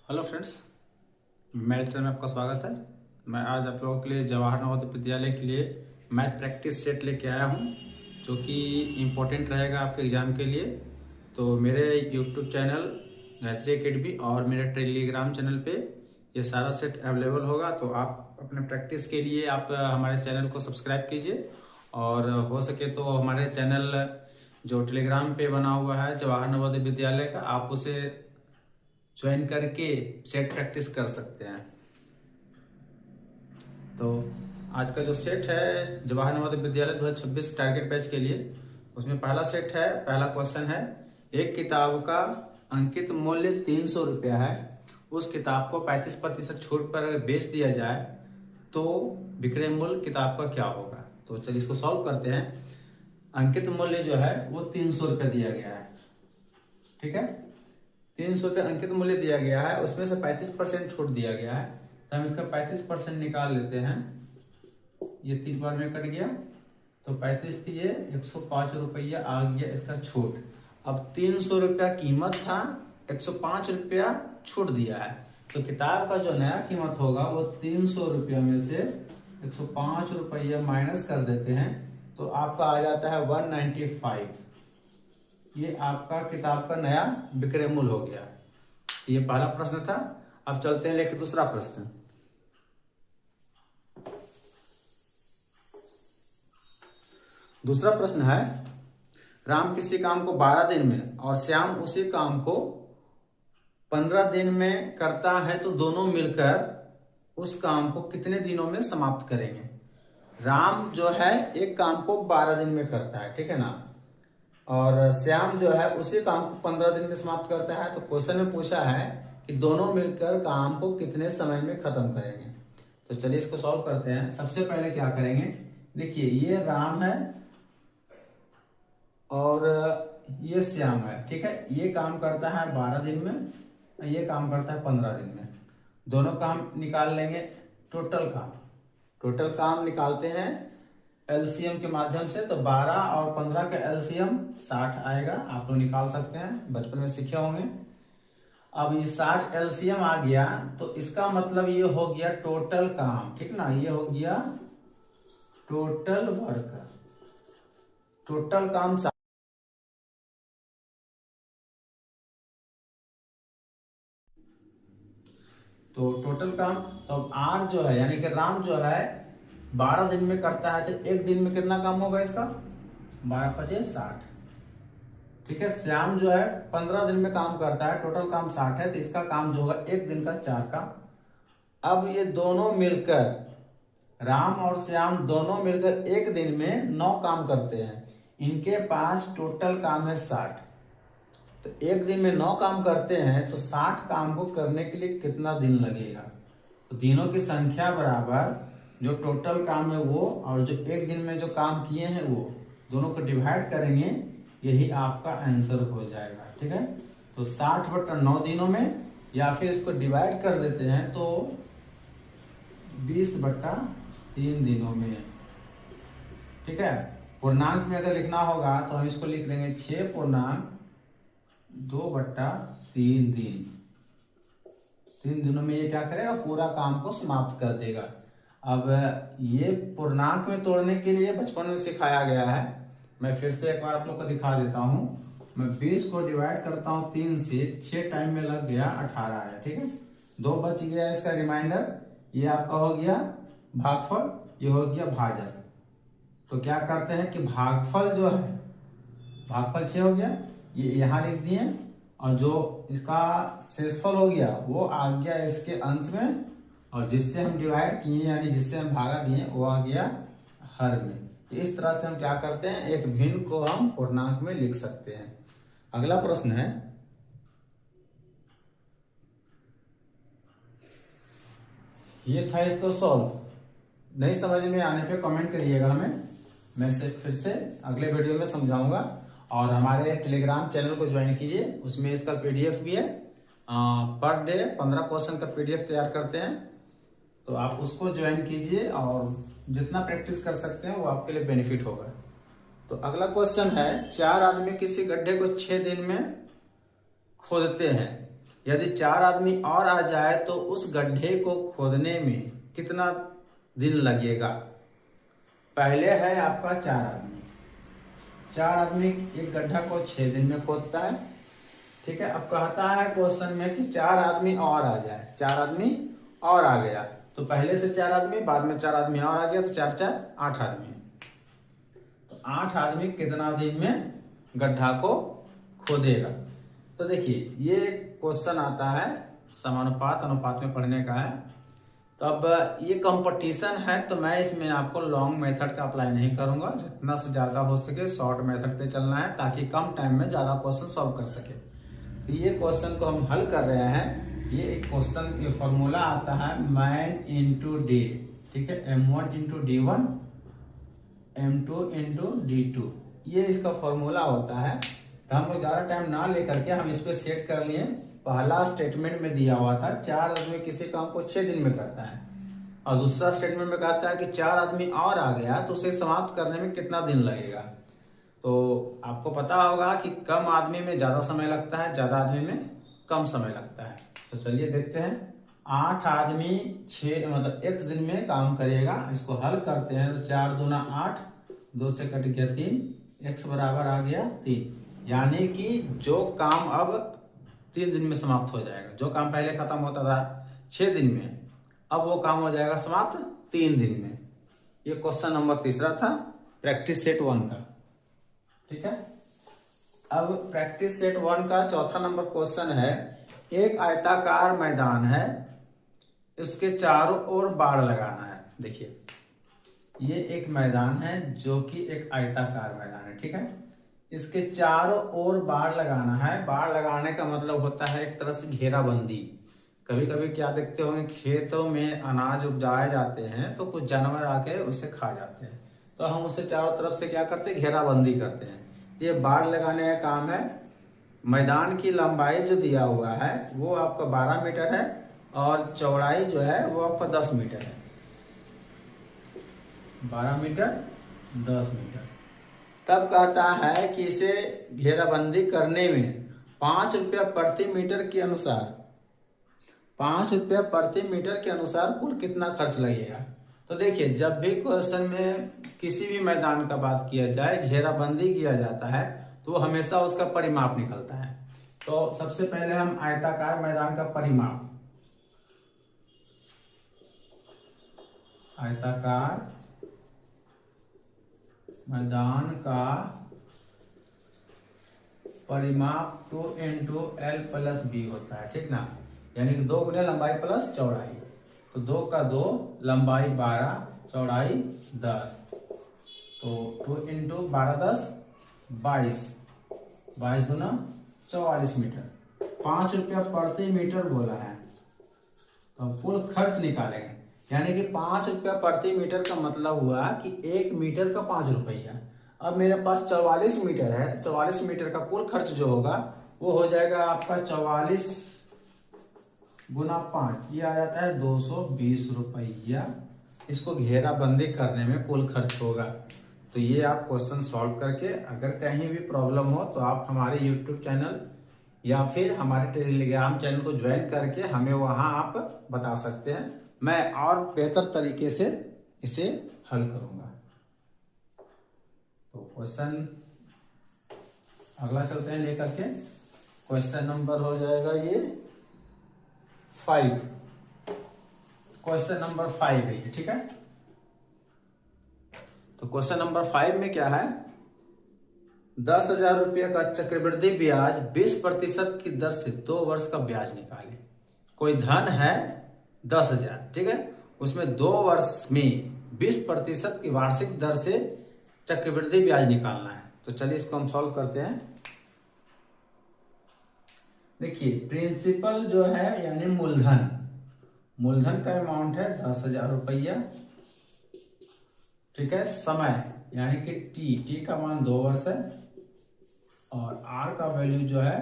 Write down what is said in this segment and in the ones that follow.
Hello friends, मेरे channel में आपका स्वागत है। मैं आज आप लोगों के लिए जवाहर नवोदय विद्यालय के लिए मैथ प्रैक्टिस सेट लेके आया हूँ, जो कि इम्पोर्टेंट रहेगा आपके एग्ज़ाम के लिए। तो मेरे यूट्यूब चैनल गायत्री एकेडमी और मेरे टेलीग्राम चैनल पे ये सारा सेट अवेलेबल होगा। तो आप अपने प्रैक्टिस के लिए आप हमारे चैनल को सब्सक्राइब कीजिए, और हो सके तो हमारे चैनल जो टेलीग्राम पे बना हुआ है जवाहर नवोदय विद्यालय का, आप उसे ज्वाइन करके सेट प्रैक्टिस कर सकते हैं। तो आज का जो सेट है जवाहर नवोदय विद्यालय 2026 टारगेट बैच के लिए, उसमें पहला सेट है। पहला क्वेश्चन है, एक किताब का अंकित मूल्य 300 रुपया है, उस किताब को 35% छूट पर बेच दिया जाए तो विक्रय मूल्य किताब का क्या होगा। तो चलिए इसको सॉल्व करते हैं। अंकित मूल्य जो है वो 300 रुपया दिया गया है, ठीक है। 300 रुपये अंकित मूल्य दिया गया है, उसमें से 35% छूट दिया गया है, तो हम इसका 35% निकाल लेते हैं। ये 3 बार में कट गया, तो 35 दिए 105 रुपया आ गया इसका छूट। अब 300 रुपया कीमत था, 105 रुपया छूट दिया है, तो किताब का जो नया कीमत होगा वो 300 रुपया में से 105 रुपया माइनस कर देते हैं, तो आपका आ जाता है 195। ये आपका किताब का नया विक्रय मूल्य हो गया। ये पहला प्रश्न था। अब चलते हैं लेके दूसरा प्रश्न। दूसरा प्रश्न है, राम किसी काम को 12 दिन में और श्याम उसी काम को 15 दिन में करता है, तो दोनों मिलकर उस काम को कितने दिनों में समाप्त करेंगे। राम जो है एक काम को 12 दिन में करता है, ठीक है ना, और श्याम जो है उसी काम को 15 दिन में समाप्त करता है। तो क्वेश्चन में पूछा है कि दोनों मिलकर काम को कितने समय में खत्म करेंगे। तो चलिए इसको सॉल्व करते हैं। सबसे पहले क्या करेंगे, देखिए ये राम है और ये श्याम है, ठीक है। ये काम करता है 12 दिन में, ये काम करता है 15 दिन में। दोनों काम निकाल लेंगे, टोटल काम निकालते हैं एलसीएम के माध्यम से। तो 12 और 15 का एलसीएम 60 आएगा, आप लोग निकाल सकते हैं, बचपन में सीखे होंगे। अब ये 60 एलसीएम आ गया, तो इसका मतलब ये हो गया टोटल काम, ठीक ना, ये हो गया टोटल वर्क, टोटल काम। तो टोटल काम, तो अब आर जो है यानी कि राम जो है 12 दिन में करता है, तो एक दिन में कितना काम होगा इसका, 12 पचे 60, ठीक है। श्याम जो है 15 दिन में काम करता है, टोटल काम 60 है, तो इसका काम जो होगा एक दिन का 4 का। अब ये दोनों मिलकर, राम और श्याम दोनों मिलकर एक दिन में 9 काम करते हैं। इनके पास टोटल काम है 60, तो एक दिन में 9 काम करते हैं, तो 60 काम को करने के लिए कितना दिन लगेगा। तो तीनों की संख्या बराबर जो टोटल काम है वो और जो एक दिन में जो काम किए हैं वो, दोनों को डिवाइड करेंगे, यही आपका आंसर हो जाएगा, ठीक है। तो 60/9 दिनों में, या फिर इसको डिवाइड कर देते हैं तो 20/3 दिनों में, ठीक है। पूर्णांक में अगर लिखना होगा तो हम इसको लिख देंगे 6.2/3 दिन। 3 दिनों में ये क्या करेगा, पूरा काम को समाप्त कर देगा। अब ये पूर्णांक में तोड़ने के लिए बचपन में सिखाया गया है, मैं फिर से एक बार आप लोग को दिखा देता हूं। मैं 20 को डिवाइड करता हूं 3 से, 6 टाइम में लग गया 18 है, ठीक है। 2 बच गया इसका रिमाइंडर, ये आपका हो गया भागफल, ये हो गया भाजक। तो क्या करते हैं कि भागफल जो है, भागफल 6 हो गया, ये यहां लिख दिए, और जो इसका शेषफल हो गया वो आ गया इसके अंश में, और जिससे हम डिवाइड किए यानी जिससे हम भागा दिए वो आ गया हर में। तो इस तरह से हम क्या करते हैं, एक भिन्न को हम पूर्णांक में लिख सकते हैं। अगला प्रश्न है, ये था इसको सॉल्व। नहीं समझ में आने पे कमेंट करिएगा हमें, मैं फिर से अगले वीडियो में समझाऊंगा। और हमारे टेलीग्राम चैनल को ज्वाइन कीजिए, उसमें इसका पीडीएफ भी है। पर डे 15 क्वेश्चन का पीडीएफ तैयार करते हैं, तो आप उसको ज्वाइन कीजिए, और जितना प्रैक्टिस कर सकते हैं वो आपके लिए बेनिफिट होगा। तो अगला क्वेश्चन है, 4 आदमी किसी गड्ढे को 6 दिन में खोदते हैं, यदि 4 आदमी और आ जाए तो उस गड्ढे को खोदने में कितना दिन लगेगा। पहले है आपका 4 आदमी, 4 आदमी एक गड्ढा को 6 दिन में खोदता है, ठीक है। अब कहता है क्वेश्चन में कि 4 आदमी और आ जाए, 4 आदमी और आ गया तो पहले से 4 आदमी, बाद में 4 आदमी और आ गया तो 4 4 8 आदमी। तो 8 आदमी कितना दिन में गड्ढा को खोदेगा। तो देखिए ये क्वेश्चन आता है समानुपात अनुपात में पढ़ने का है। तो अब ये कंपटीशन है तो मैं इसमें आपको लॉन्ग मेथड का अप्लाई नहीं करूंगा, जितना से ज्यादा हो सके शॉर्ट मेथड पे चलना है ताकि कम टाइम में ज्यादा क्वेश्चन सॉल्व कर सके। तो ये क्वेश्चन को हम हल कर रहे हैं। ये एक क्वेश्चन ये फॉर्मूला आता है मैन इंटू डे, ठीक है, M1 into D1 M2 into D2, ये इसका फॉर्मूला होता है। तो हम लोग ज्यादा टाइम ना लेकर के हम इस पे सेट कर लिए। पहला स्टेटमेंट में दिया हुआ था 4 आदमी किसी काम को 6 दिन में करता है, और दूसरा स्टेटमेंट में कहता है कि 4 आदमी और आ गया तो उसे समाप्त करने में कितना दिन लगेगा। तो आपको पता होगा कि कम आदमी में ज्यादा समय लगता है, ज्यादा आदमी में कम समय लगता है। तो चलिए देखते हैं। 8 आदमी 6 मतलब x दिन में काम करेगा। इसको हल करते हैं तो 4 दूना 8, 2 से कट गया 3, x बराबर आ गया 3, यानी कि जो काम अब 3 दिन में समाप्त हो जाएगा। जो काम पहले खत्म होता था 6 दिन में, अब वो काम हो जाएगा समाप्त 3 दिन में। ये क्वेश्चन नंबर तीसरा था प्रैक्टिस सेट 1 का, ठीक है। अब प्रैक्टिस सेट 1 का चौथा नंबर क्वेश्चन है, एक आयताकार मैदान है, इसके चारों ओर बाड़ लगाना है। देखिए ये एक मैदान है जो कि एक आयताकार मैदान है, ठीक है। इसके चारों ओर बाड़ लगाना है। बाड़ लगाने का मतलब होता है एक तरह से घेराबंदी। कभी कभी क्या देखते होंगे खेतों में अनाज उपजाए जाते हैं तो कुछ जानवर आके उसे खा जाते हैं, तो हम उसे चारों तरफ से क्या करते हैं, घेराबंदी करते हैं। ये बाड़ लगाने का काम है। मैदान की लंबाई जो दिया हुआ है वो आपका 12 मीटर है और चौड़ाई जो है वो आपका 10 मीटर है। 12 मीटर 10 मीटर। तब कहता है कि इसे घेराबंदी करने में 5 रुपया प्रति मीटर के अनुसार, 5 रुपया प्रति मीटर के अनुसार कुल कितना खर्च लगेगा। तो देखिए जब भी क्वेश्चन में किसी भी मैदान का बात किया जाए, घेराबंदी किया जाता है तो वो हमेशा उसका परिमाप निकलता है। तो सबसे पहले हम आयताकार मैदान का परिमाप, आयताकार मैदान का परिमाप 2 इंटू L प्लस B होता है, ठीक ना, यानी कि 2 गुना लंबाई प्लस चौड़ाई। तो 2 का 2, लंबाई 12, चौड़ाई 10, तो 2 इंटू 12 10 22, 22 दूना 44 मीटर। 5 रुपया प्रति मीटर बोला है, तो कुल खर्च निकालेंगे, यानी कि 5 रुपया प्रति मीटर का मतलब हुआ कि 1 मीटर का 5 रुपया। अब मेरे पास 44 मीटर है, 44 मीटर का कुल खर्च जो होगा वो हो जाएगा आपका 44 गुना 5, ये आ जाता है 220 रुपया। इसको घेराबंदी करने में कुल खर्च होगा। तो ये आप क्वेश्चन सॉल्व करके अगर कहीं भी प्रॉब्लम हो तो आप हमारे YouTube चैनल या फिर हमारे टेलीग्राम चैनल को ज्वाइन करके हमें वहां आप बता सकते हैं। मैं और बेहतर तरीके से इसे हल करूंगा। तो क्वेश्चन अगला चलते हैं लेकर के। क्वेश्चन नंबर हो जाएगा ये 5, क्वेश्चन नंबर 5 है ये, ठीक है। तो क्वेश्चन नंबर 5 में क्या है, 10,000 रुपये का चक्रवृद्धि ब्याज 20% की दर से 2 वर्ष का ब्याज निकाले। कोई धन है 10,000, ठीक है, उसमें 2 वर्ष में 20% की वार्षिक दर से चक्रवृद्धि ब्याज निकालना है। तो चलिए इसको हम सॉल्व करते हैं। देखिए प्रिंसिपल जो है यानी मूलधन, मूलधन का अमाउंट है 10,000 रुपया, ठीक है। समय यानी कि टी का मान 2 वर्ष है और आर का वैल्यू जो है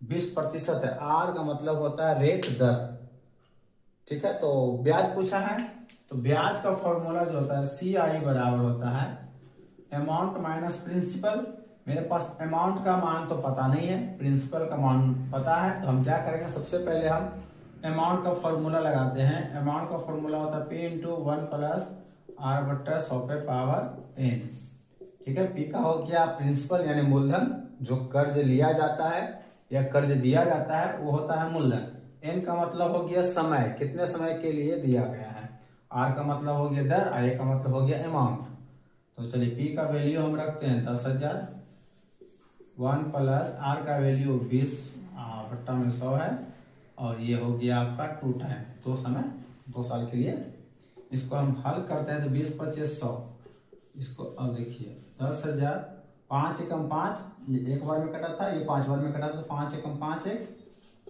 20% है। आर का मतलब होता है रेट, दर, ठीक है। तो ब्याज पूछा है तो ब्याज का फॉर्मूला जो होता है CI बराबर होता है अमाउंट माइनस प्रिंसिपल। मेरे पास अमाउंट का मान तो पता नहीं है, प्रिंसिपल का मान पता है। तो हम क्या करेंगे, सबसे पहले हम अमाउंट का फॉर्मूला लगाते हैं। अमाउंट का फॉर्मूला होता है P इंटू 1 प्लस R बट्टा 100 पे पावर N। ठीक है, P का हो गया प्रिंसिपल यानी मूलधन, जो कर्ज लिया जाता है या कर्ज दिया जाता है वो होता है मूलधन। N का मतलब हो गया समय, कितने समय के लिए दिया गया है। R का मतलब हो गया दर, I का मतलब हो गया अमाउंट। तो चलिए P का वैल्यू हम रखते हैं 10,000, 1 प्लस R का वैल्यू 20 बट्टा में 100 है, और ये हो गया आपका 2 टाइम, 2 समय 2 साल के लिए। इसको हम हल करते हैं तो 20 25 100। इसको अब देखिए 10,000, 5 एकम 5, ये एक बार में कटा था, ये 5 बार में कटा था, तो 5 एकम 5 1,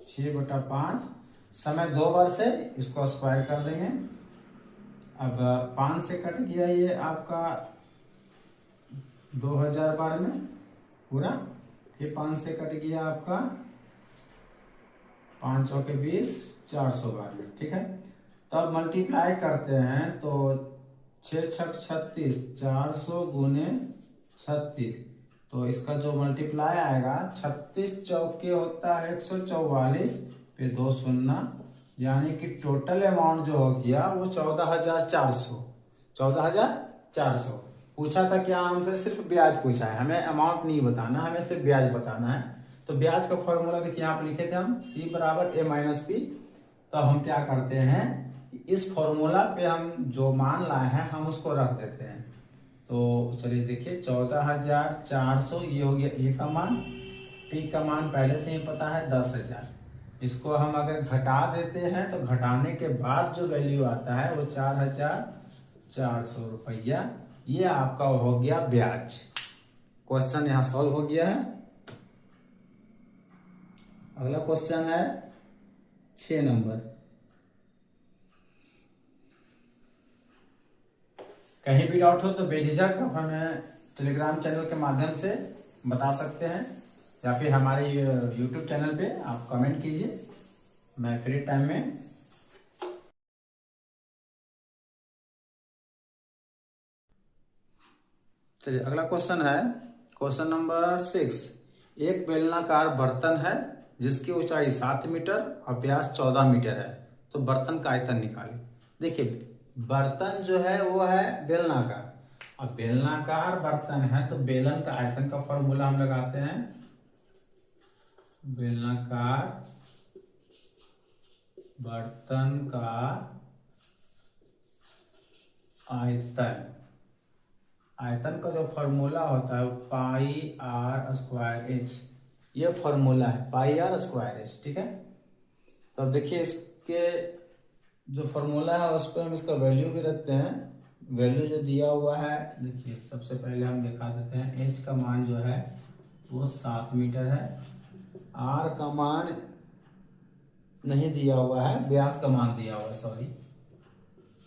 6 बटा 5, समय 2 बार से इसको स्क्वायर कर लेंगे। अब 5 से कट गया ये आपका 2000 बार में पूरा, फिर 5 से कट गया आपका 5 चौके 20, 400 बार में। ठीक है, तब मल्टीप्लाई करते हैं तो 6 छठ 36, 400 गुने 36, तो इसका जो मल्टीप्लाई आएगा 36 चौके होता है 144, फिर 2 शून्य, यानी कि टोटल अमाउंट जो हो गया वो 14,400। 14,400 पूछा था क्या हमसे, सिर्फ ब्याज पूछा है, हमें अमाउंट नहीं बताना, हमें सिर्फ ब्याज बताना है। तो ब्याज का फॉर्मूला देखिए यहाँ पर लिखे थे हम, C बराबर A माइनस P। तो हम क्या करते हैं, इस फॉर्मूला पे हम जो मान लाए हैं हम उसको रख देते हैं। तो चलिए देखिए 14,400 ये हो गया A का मान, P का मान पहले से ही पता है 10,000। इसको हम अगर घटा देते हैं तो घटाने के बाद जो वैल्यू आता है वो 4,400 रुपया, ये आपका हो गया ब्याज। क्वेश्चन यहाँ सॉल्व हो गया है। अगला क्वेश्चन है 6 नंबर। कहीं भी डाउट हो तो बेझिझक आप हमें टेलीग्राम चैनल के माध्यम से बता सकते हैं, या फिर हमारे यूट्यूब चैनल पे आप कमेंट कीजिए, मैं फ्री टाइम में। चलिए अगला क्वेश्चन है क्वेश्चन नंबर 6। एक बेलनाकार बर्तन है जिसकी ऊंचाई 7 मीटर और व्यास 14 मीटर है, तो बर्तन का आयतन निकालें। देखिए बर्तन जो है वो है बेलनाकार, अब बेलनाकार बर्तन है तो बेलन का आयतन का फॉर्मूला हम लगाते हैं। बेलनाकार बर्तन का आयतन, आयतन का जो फॉर्मूला होता है पाई R स्क्वायर H, ये फॉर्मूला है पाई R स्क्वायर H। ठीक है, तो अब देखिए इसके जो फॉर्मूला है उस पर हम इसका वैल्यू भी रखते हैं। वैल्यू जो दिया हुआ है देखिए, सबसे पहले हम दिखा देते हैं। H का मान जो है वो 7 मीटर है, R का मान नहीं दिया हुआ है, व्यास का मान दिया हुआ है, सॉरी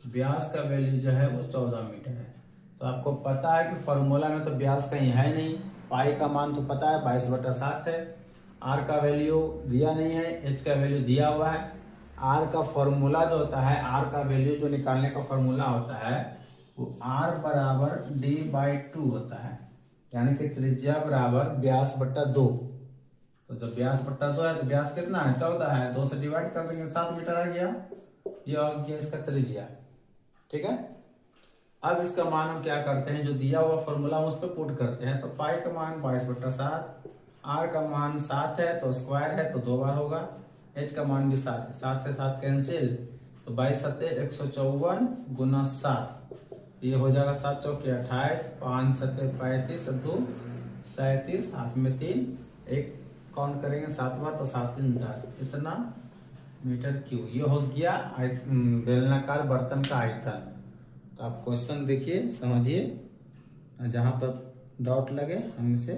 व्यास का वैल्यू जो है वो 14 मीटर है। तो आपको पता है कि फॉर्मूला में तो व्यास कहीं है नहीं, पाई का मान तो पता है 22/7 है, आर का वैल्यू दिया नहीं है, एच का वैल्यू दिया हुआ है। आर का फॉर्मूला जो होता है, आर का वैल्यू जो निकालने का फॉर्मूला होता है वो आर बराबर D/2 होता है, यानी कि त्रिज्या बराबर व्यास बट्टा 2। तो जब व्यास बट्टा 2 है तो व्यास कितना है 14 है, 2 से डिवाइड कर देंगे 7 मीटर आ गया, ये आ गया इसका त्रिज्या। ठीक है, अब इसका मान हम क्या करते हैं, जो दिया हुआ फॉर्मूला हम उस पर पुट करते हैं। तो पाई का मान 22/7, आर का मान 7 है तो स्क्वायर है तो 2 बार होगा, एच का मान भी 7 है, 7 से 7 कैंसिल, तो 22×7 154 गुना 7, ये हो जाएगा 7 चौके 28, 5×7 35, 2 37, हाथ में 3, एक काउंट करेंगे 7 बार तो 7×3 10, इतना मीटर क्यूब। ये हो गया बेलनाकार बर्तन का आयतन। तो आप क्वेश्चन देखिए समझिए, जहां पर डाउट लगे हमसे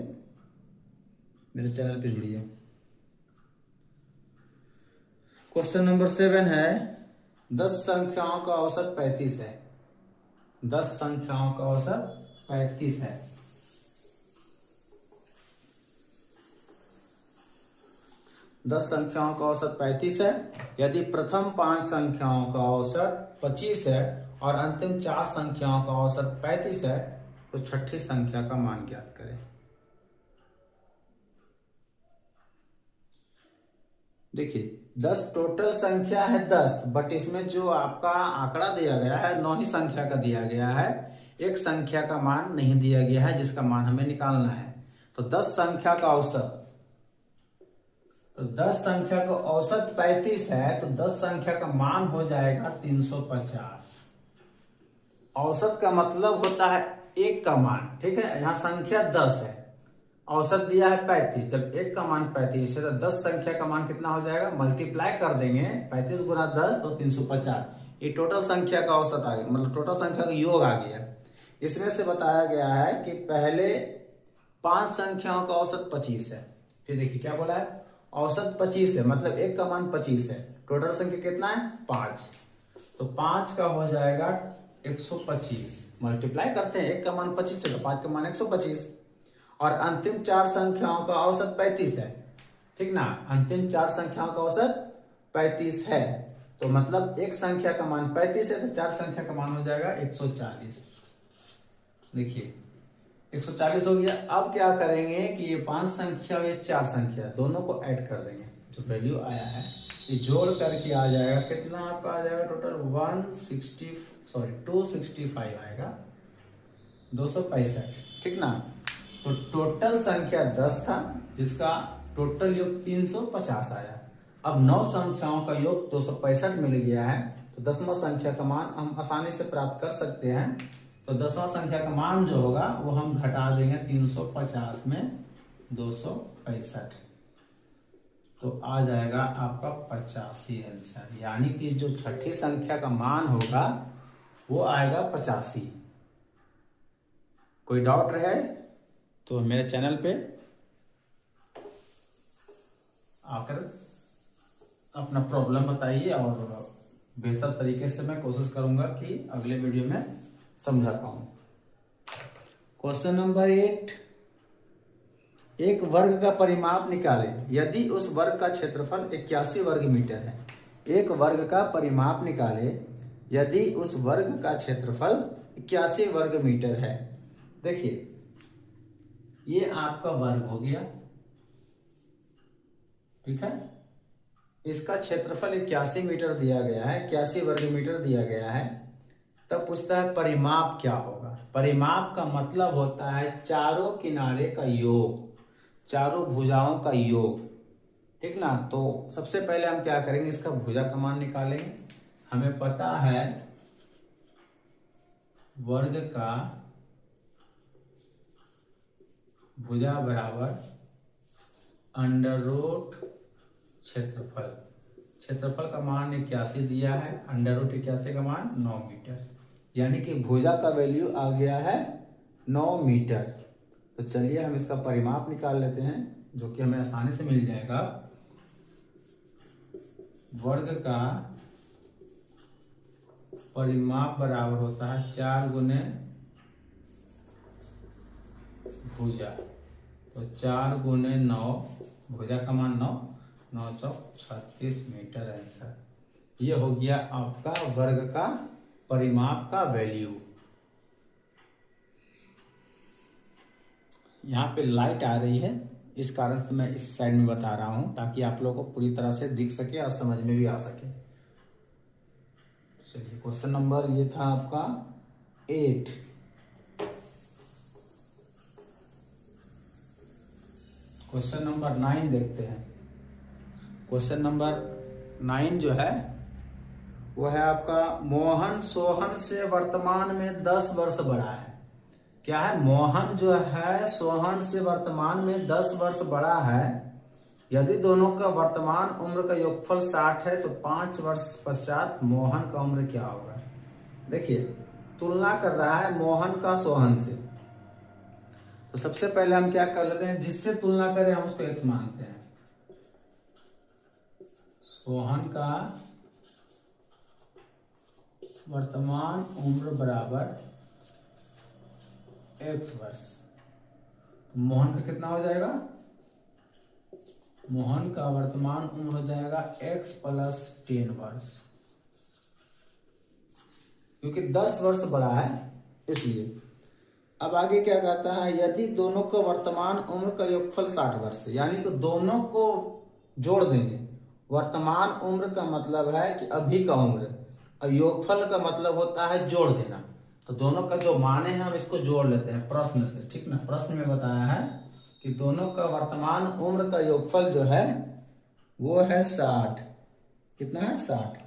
मेरे चैनल पे जुड़िए। क्वेश्चन नंबर 7 है 10 संख्याओं का औसत 35 है। 10 संख्याओं का औसत 35 है। दस संख्याओं का औसत 35 है। यदि प्रथम 5 संख्याओं का औसत 25 है और अंतिम 4 संख्याओं का औसत 35 है तो छठी संख्या का मान ज्ञात करें। देखिए 10 टोटल संख्या है 10, बट इसमें जो आपका आंकड़ा दिया गया है 9 ही संख्या का दिया गया है, एक संख्या का मान नहीं दिया गया है जिसका मान हमें निकालना है। तो 10 संख्या का औसत, तो 10 संख्या का औसत 35 है, तो 10 संख्या का मान हो जाएगा 350। औसत का मतलब होता है एक का मान, ठीक है। यहाँ संख्या 10 है, औसत दिया है 35, जब एक का मान 35 है तो 10 संख्या का मान कितना हो जाएगा, मल्टीप्लाई कर देंगे 35 गुना 10 तो 350। ये टोटल संख्या का औसत आ गया, मतलब टोटल संख्या का योग आ गया। इसमें से बताया गया है कि पहले 5 संख्याओं का औसत 25 है। फिर देखिए क्या बोला है, औसत 25 है, मतलब एक का मान 25 है, टोटल संख्या कितना है 5, तो 5 का हो जाएगा 125। मल्टीप्लाई करते हैं, एक का मान 25 है तो 5 का मान 125। और अंतिम 4 संख्याओं का औसत 35 है, ठीक ना। अंतिम 4 संख्याओं का औसत 35 है, तो मतलब एक संख्या का मान 35 है तो 4 संख्या का मान हो जाएगा 140। देखिए 140 हो गया। अब क्या करेंगे कि ये 5 संख्या और ये 4 संख्या दोनों को ऐड कर देंगे, जो वैल्यू आया है ये जोड़ करके आ जाएगा कितना, आपका आ जाएगा टोटल 265 आएगा, 265, ठीक ना। तो टोटल संख्या 10 था जिसका टोटल योग 350 आया। अब 9 संख्याओं का योग 265 मिल गया है, तो 10वां संख्या का मान हम आसानी से प्राप्त कर सकते हैं। तो 10वां संख्या का मान जो होगा वो हम घटा देंगे 350 में 265, तो आ जाएगा आपका 85 आंसर। यानी कि जो छठी संख्या का मान होगा वो आएगा 85। कोई डाउट रहे तो मेरे चैनल पे आकर अपना प्रॉब्लम बताइए, और बेहतर तरीके से मैं कोशिश करूंगा कि अगले वीडियो में समझा पाऊं। क्वेश्चन नंबर 8, एक वर्ग का परिमाप निकालें यदि उस वर्ग का क्षेत्रफल 81 वर्ग मीटर है। एक वर्ग का परिमाप निकालें यदि उस वर्ग का क्षेत्रफल 81 वर्ग मीटर है। देखिए ये आपका वर्ग हो गया, ठीक है। इसका क्षेत्रफल 81 मीटर दिया गया है, 81 वर्ग मीटर दिया गया है। तब पूछता है परिमाप क्या होगा। परिमाप का मतलब होता है चारों किनारे का योग, चारों भुजाओं का योग, ठीक ना। तो सबसे पहले हम क्या करेंगे, इसका भुजा का मान निकालेंगे। हमें पता है वर्ग का भुजा बराबर अंडर रूट क्षेत्रफल। क्षेत्रफल का मान 81 दिया है, अंडर रूट 81 का मान 9 मीटर, यानी कि भुजा का वैल्यू आ गया है 9 मीटर। तो चलिए हम इसका परिमाप निकाल लेते हैं, जो कि हमें आसानी से मिल जाएगा। वर्ग का परिमाप बराबर होता है 4 गुने भुजा, तो 4 गुने 9, भुजा का मान 9, 9 चौक 36 मीटर आंसर। ये हो गया आपका वर्ग का परिमाप का वैल्यू। यहाँ पे लाइट आ रही है, इस कारण से मैं इस साइड में बता रहा हूं ताकि आप लोगों को पूरी तरह से दिख सके और समझ में भी आ सके। चलिए क्वेश्चन नंबर ये था आपका 8। क्वेश्चन नंबर 9 देखते हैं। क्वेश्चन नंबर 9 जो है वो है आपका मोहन सोहन से वर्तमान में 10 वर्ष बड़ा है। क्या है, मोहन जो है सोहन से वर्तमान में 10 वर्ष बड़ा है। यदि दोनों का वर्तमान उम्र का योगफल 60 है तो 5 वर्ष पश्चात मोहन का उम्र क्या होगा। देखिए तुलना कर रहा है मोहन का सोहन से, तो सबसे पहले हम क्या कर लेते हैं, जिससे तुलना करें हम उसको x मानते हैं। सोहन का वर्तमान उम्र बराबर x वर्ष, तो मोहन का कितना हो जाएगा, मोहन का वर्तमान उम्र हो जाएगा x + 10 वर्ष, क्योंकि 10 वर्ष बड़ा है इसलिए। अब आगे क्या कहता है, यदि दोनों का वर्तमान उम्र का योगफल 60 वर्ष है, यानी कि दोनों को जोड़ देंगे, वर्तमान उम्र का मतलब है कि अभी का उम्र, और योगफल का मतलब होता है जोड़ देना। तो दोनों का जो माने हैं हम इसको जोड़ लेते हैं प्रश्न से, ठीक ना। प्रश्न में बताया है कि दोनों का वर्तमान उम्र का योगफल जो है वो है 60। कितना है? 60।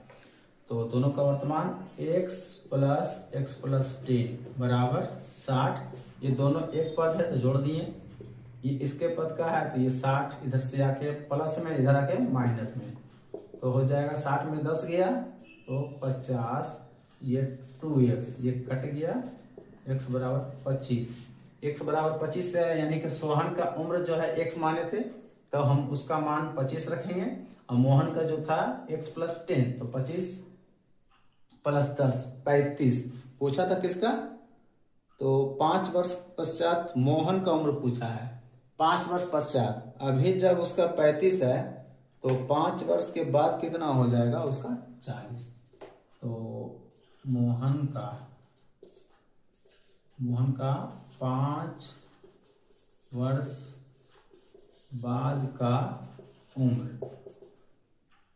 तो दोनों का वर्तमान x प्लस 10 बराबर 60। ये दोनों एक पद है तो जोड़ दिए। ये इसके पद का है तो ये 60 इधर से आके प्लस में, इधर आके माइनस में, तो हो जाएगा 60 में 10 गया तो 50। ये 2x ये कट गया, x बराबर 25। x बराबर 25 से यानी कि सोहन का उम्र जो है x माने थे तो हम उसका मान 25 रखेंगे, और मोहन का जो था x प्लस 10 तो 25 प्लस 10 35। पूछा था किसका? तो 5 वर्ष पश्चात मोहन का उम्र पूछा है। 5 वर्ष पश्चात, अभी जब उसका 35 है तो 5 वर्ष के बाद कितना हो जाएगा उसका? 40। तो मोहन का 5 वर्ष बाद का उम्र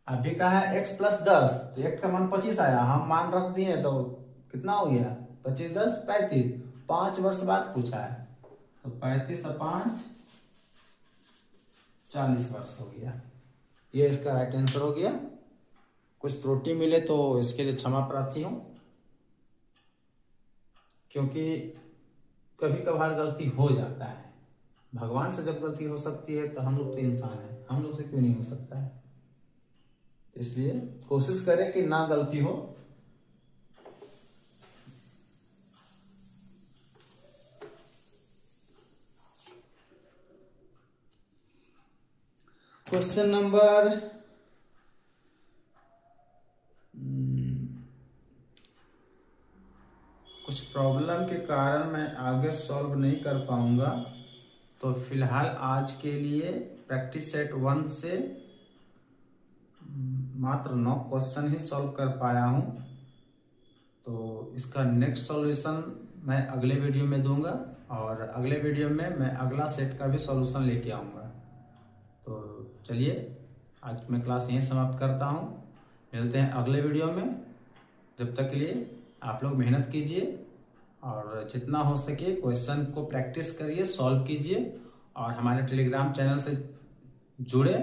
अभी का है x प्लस 10, तो x का मान 25 आया, हम मान रख दिए तो कितना हो गया? 25 10 35। 5 वर्ष बाद पूछा है तो 35 और 5 40 वर्ष हो गया। ये इसका राइट आंसर हो गया। कुछ त्रुटि मिले तो इसके लिए क्षमा प्रार्थी हूं, क्योंकि कभी कभार गलती हो जाता है। भगवान से जब गलती हो सकती है तो हम लोग तो इंसान हैं, हम लोग से क्यों नहीं हो सकता है? इसलिए कोशिश करें कि ना गलती हो। क्वेश्चन नंबर कुछ प्रॉब्लम के कारण मैं आगे सॉल्व नहीं कर पाऊंगा, तो फिलहाल आज के लिए प्रैक्टिस सेट 1 से मात्र 9 क्वेश्चन ही सॉल्व कर पाया हूं। तो इसका नेक्स्ट सॉल्यूशन मैं अगले वीडियो में दूंगा, और अगले वीडियो में मैं अगला सेट का भी सॉल्यूशन लेके आऊंगा। तो चलिए आज मैं क्लास यहीं समाप्त करता हूं, मिलते हैं अगले वीडियो में। जब तक के लिए आप लोग मेहनत कीजिए और जितना हो सके क्वेश्चन को प्रैक्टिस करिए, सॉल्व कीजिए, और हमारे टेलीग्राम चैनल से जुड़े।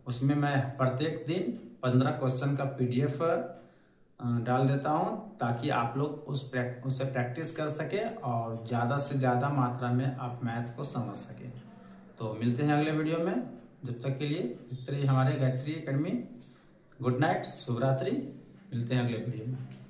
उसमें मैं प्रत्येक दिन 15 क्वेश्चन का PDF डाल देता हूं, ताकि आप लोग उससे प्रैक्टिस कर सके और ज़्यादा से ज़्यादा मात्रा में आप मैथ को समझ सके। तो मिलते हैं अगले वीडियो में। जब तक के लिए इतने ही हमारे गायत्री एकेडमी। गुड नाइट, शुभ रात्रि। मिलते हैं अगले वीडियो में।